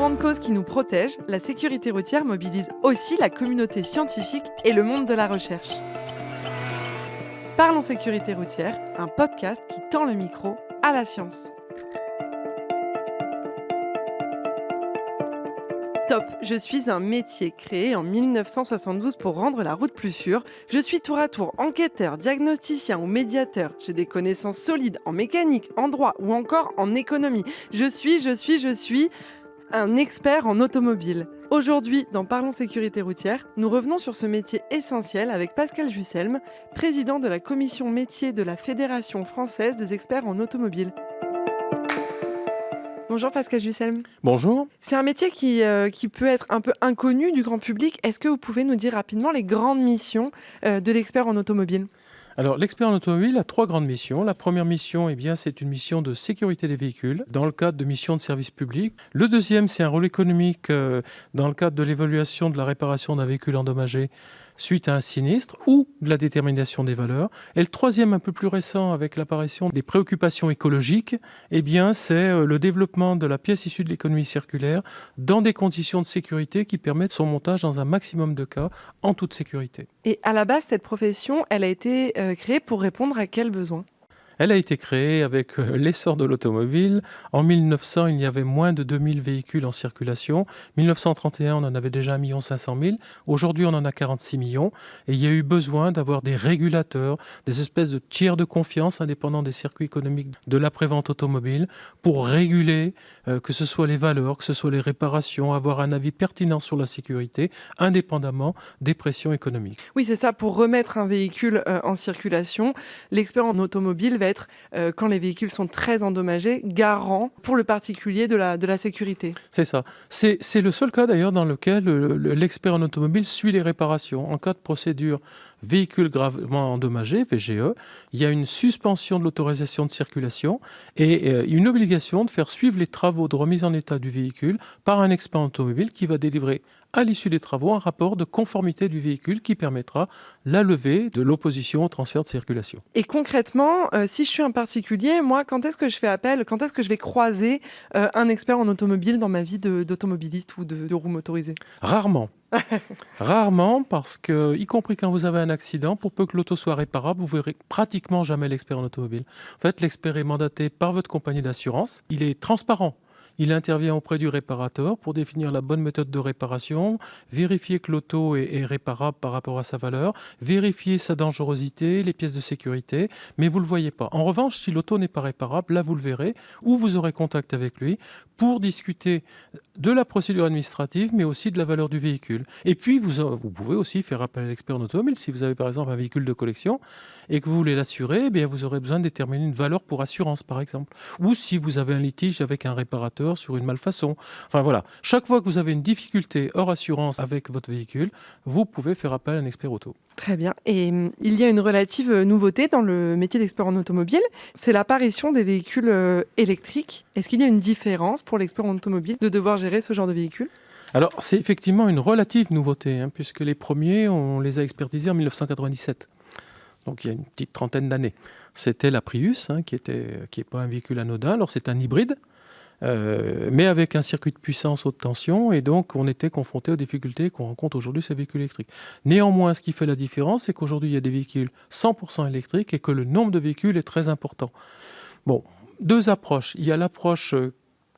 grande cause qui nous protège, la sécurité routière mobilise aussi la communauté scientifique et le monde de la recherche. Parlons sécurité routière, un podcast qui tend le micro à la science. Top, je suis un métier créé en 1972 pour rendre la route plus sûre. Je suis tour à tour enquêteur, diagnosticien ou médiateur. J'ai des connaissances solides en mécanique, en droit ou encore en économie. Je suis un expert en automobile. Aujourd'hui, dans Parlons sécurité routière, nous revenons sur ce métier essentiel avec Pascal Jusselm, président de la commission métier de la Fédération française des experts en automobile. Bonjour Pascal Jusselm. Bonjour. C'est un métier qui peut être un peu inconnu du grand public. Est-ce que vous pouvez nous dire rapidement les grandes missions de l'expert en automobile ? Alors, l'expert en automobile a 3 grandes missions. La première mission, c'est une mission de sécurité des véhicules dans le cadre de missions de service public. Le deuxième, c'est un rôle économique dans le cadre de l'évaluation de la réparation d'un véhicule endommagé suite à un sinistre ou de la détermination des valeurs. Et le troisième, un peu plus récent, avec l'apparition des préoccupations écologiques, c'est le développement de la pièce issue de l'économie circulaire dans des conditions de sécurité qui permettent son montage dans un maximum de cas en toute sécurité. Et à la base, cette profession, elle a été créée pour répondre à quels besoins ? Elle a été créée avec l'essor de l'automobile. En 1900, il y avait moins de 2000 véhicules en circulation. 1931, on en avait déjà 1 500 000. Aujourd'hui, on en a 46 millions. Et il y a eu besoin d'avoir des régulateurs, des espèces de tiers de confiance indépendants des circuits économiques de l'après-vente automobile pour réguler, que ce soit les valeurs, que ce soit les réparations, avoir un avis pertinent sur la sécurité, indépendamment des pressions économiques. Oui, c'est ça. Pour remettre un véhicule en circulation, l'expert en automobile va être, quand les véhicules sont très endommagés, garant pour le particulier de la sécurité. C'est ça. C'est le seul cas d'ailleurs dans lequel l'expert en automobile suit les réparations. En cas de procédure véhicule gravement endommagé, VGE, il y a une suspension de l'autorisation de circulation et une obligation de faire suivre les travaux de remise en état du véhicule par un expert en automobile qui va délivrer à l'issue des travaux un rapport de conformité du véhicule qui permettra la levée de l'opposition au transfert de circulation. Et concrètement, si je suis un particulier, moi, quand est-ce que je fais appel, quand est-ce que je vais croiser un expert en automobile dans ma vie d'automobiliste ou de roue motorisée ? Rarement. Rarement, parce que, y compris quand vous avez un accident, pour peu que l'auto soit réparable, vous verrez pratiquement jamais l'expert en automobile. En fait, l'expert est mandaté par votre compagnie d'assurance. Il est transparent. Il intervient auprès du réparateur pour définir la bonne méthode de réparation, vérifier que l'auto est réparable par rapport à sa valeur, vérifier sa dangerosité, les pièces de sécurité, mais vous ne le voyez pas. En revanche, si l'auto n'est pas réparable, là vous le verrez, ou vous aurez contact avec lui pour discuter de la procédure administrative, mais aussi de la valeur du véhicule. Et puis, vous pouvez aussi faire appel à l'expert en automobile. Si vous avez par exemple un véhicule de collection et que vous voulez l'assurer, vous aurez besoin de déterminer une valeur pour assurance, par exemple. Ou si vous avez un litige avec un réparateur sur une malfaçon. Enfin voilà, chaque fois que vous avez une difficulté hors assurance avec votre véhicule, vous pouvez faire appel à un expert auto. Très bien. Et il y a une relative nouveauté dans le métier d'expert en automobile, c'est l'apparition des véhicules électriques. Est-ce qu'il y a une différence pour l'expert en automobile de devoir gérer ce genre de véhicule ? Alors, c'est effectivement une relative nouveauté, puisque les premiers, on les a expertisés en 1997. Donc, il y a une petite trentaine d'années. C'était la Prius, qui est pas un véhicule anodin. Alors, c'est un hybride, mais avec un circuit de puissance haute tension, et donc on était confronté aux difficultés qu'on rencontre aujourd'hui ces véhicules électriques. Néanmoins, ce qui fait la différence, c'est qu'aujourd'hui, il y a des véhicules 100% électriques et que le nombre de véhicules est très important. Bon, 2 approches. Il y a l'approche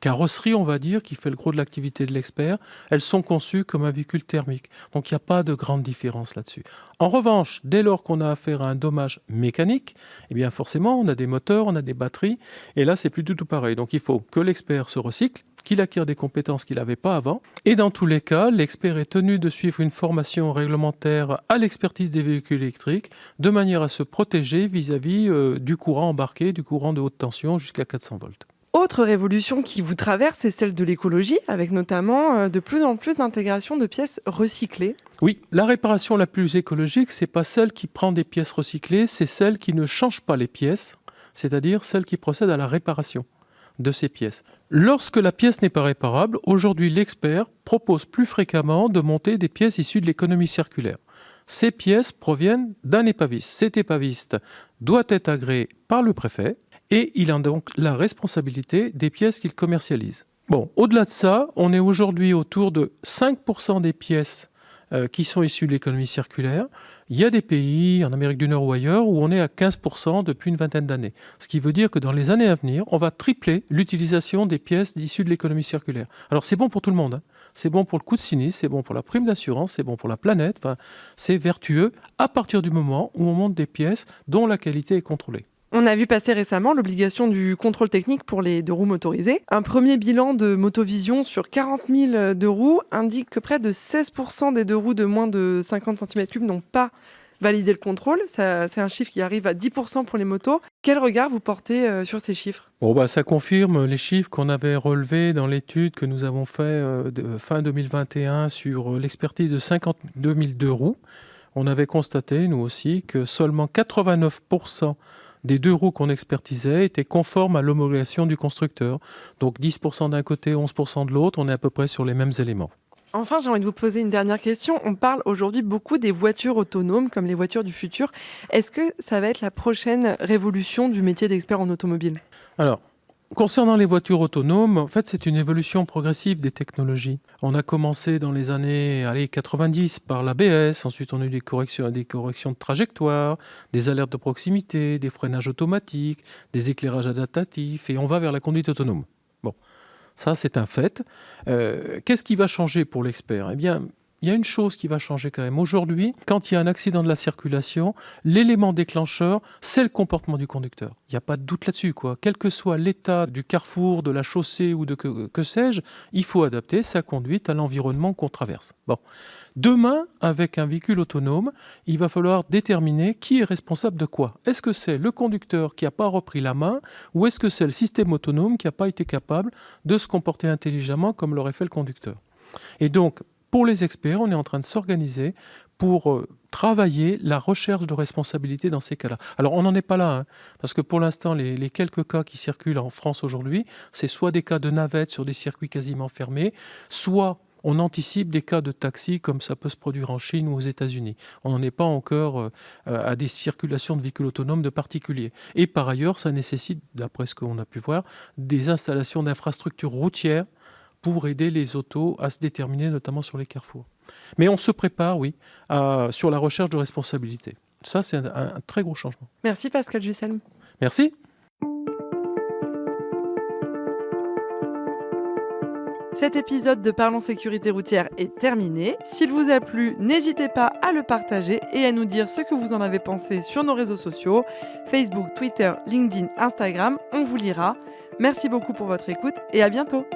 carrosserie, on va dire, qui fait le gros de l'activité de l'expert. Elles sont conçues comme un véhicule thermique. Donc, il n'y a pas de grande différence là-dessus. En revanche, dès lors qu'on a affaire à un dommage mécanique, forcément, on a des moteurs, on a des batteries. Et là, c'est plus du tout pareil. Donc, il faut que l'expert se recycle, qu'il acquiert des compétences qu'il n'avait pas avant. Et dans tous les cas, l'expert est tenu de suivre une formation réglementaire à l'expertise des véhicules électriques, de manière à se protéger vis-à-vis du courant embarqué, du courant de haute tension jusqu'à 400 volts. Autre révolution qui vous traverse, c'est celle de l'écologie, avec notamment de plus en plus d'intégration de pièces recyclées. Oui, la réparation la plus écologique, c'est pas celle qui prend des pièces recyclées, c'est celle qui ne change pas les pièces, c'est-à-dire celle qui procède à la réparation de ces pièces. Lorsque la pièce n'est pas réparable, aujourd'hui l'expert propose plus fréquemment de monter des pièces issues de l'économie circulaire. Ces pièces proviennent d'un épaviste. Cet épaviste doit être agréé par le préfet et il a donc la responsabilité des pièces qu'il commercialise. Bon, au-delà de ça, on est aujourd'hui autour de 5% des pièces qui sont issues de l'économie circulaire. Il y a des pays, en Amérique du Nord ou ailleurs, où on est à 15% depuis une vingtaine d'années. Ce qui veut dire que dans les années à venir, on va tripler l'utilisation des pièces issues de l'économie circulaire. Alors c'est bon pour tout le monde, hein. C'est bon pour le coût de sinistre, c'est bon pour la prime d'assurance, c'est bon pour la planète. Enfin, c'est vertueux à partir du moment où on monte des pièces dont la qualité est contrôlée. On a vu passer récemment l'obligation du contrôle technique pour les deux roues motorisées. Un premier bilan de Motovision sur 40 000 deux roues indique que près de 16% des deux roues de moins de 50 cm3 n'ont pas validé le contrôle. C'est un chiffre qui arrive à 10% pour les motos. Quel regard vous portez sur ces chiffres ? Ça confirme les chiffres qu'on avait relevés dans l'étude que nous avons fait fin 2021 sur l'expertise de 52 000 deux roues. On avait constaté, nous aussi, que seulement 89% des deux roues qu'on expertisait étaient conformes à l'homologation du constructeur. Donc 10% d'un côté, 11% de l'autre, on est à peu près sur les mêmes éléments. Enfin, j'ai envie de vous poser une dernière question. On parle aujourd'hui beaucoup des voitures autonomes, comme les voitures du futur. Est-ce que ça va être la prochaine révolution du métier d'expert en automobile ? Alors, concernant les voitures autonomes, en fait, c'est une évolution progressive des technologies. On a commencé dans les années 90 par l'ABS, ensuite on a eu des corrections de trajectoire, des alertes de proximité, des freinages automatiques, des éclairages adaptatifs, et on va vers la conduite autonome. Bon, ça c'est un fait. Qu'est-ce qui va changer pour l'expert ? Eh bien, il y a une chose qui va changer quand même. Aujourd'hui, quand il y a un accident de la circulation, l'élément déclencheur, c'est le comportement du conducteur. Il n'y a pas de doute là-dessus, quoi. Quel que soit l'état du carrefour, de la chaussée ou de que sais-je, il faut adapter sa conduite à l'environnement qu'on traverse. Bon. Demain, avec un véhicule autonome, il va falloir déterminer qui est responsable de quoi. Est-ce que c'est le conducteur qui n'a pas repris la main ou est-ce que c'est le système autonome qui n'a pas été capable de se comporter intelligemment comme l'aurait fait le conducteur ? Et donc, pour les experts, on est en train de s'organiser pour travailler la recherche de responsabilité dans ces cas-là. Alors, on n'en est pas là, hein, parce que pour l'instant, les quelques cas qui circulent en France aujourd'hui, c'est soit des cas de navettes sur des circuits quasiment fermés, soit on anticipe des cas de taxi comme ça peut se produire en Chine ou aux États-Unis. On n'en est pas encore à des circulations de véhicules autonomes de particuliers. Et par ailleurs, ça nécessite, d'après ce qu'on a pu voir, des installations d'infrastructures routières pour aider les autos à se déterminer, notamment sur les carrefours. Mais on se prépare, oui, sur la recherche de responsabilité. Ça, c'est un très gros changement. Merci Pascal Jusselm. Merci. Cet épisode de Parlons Sécurité Routière est terminé. S'il vous a plu, n'hésitez pas à le partager et à nous dire ce que vous en avez pensé sur nos réseaux sociaux, Facebook, Twitter, LinkedIn, Instagram, on vous lira. Merci beaucoup pour votre écoute et à bientôt.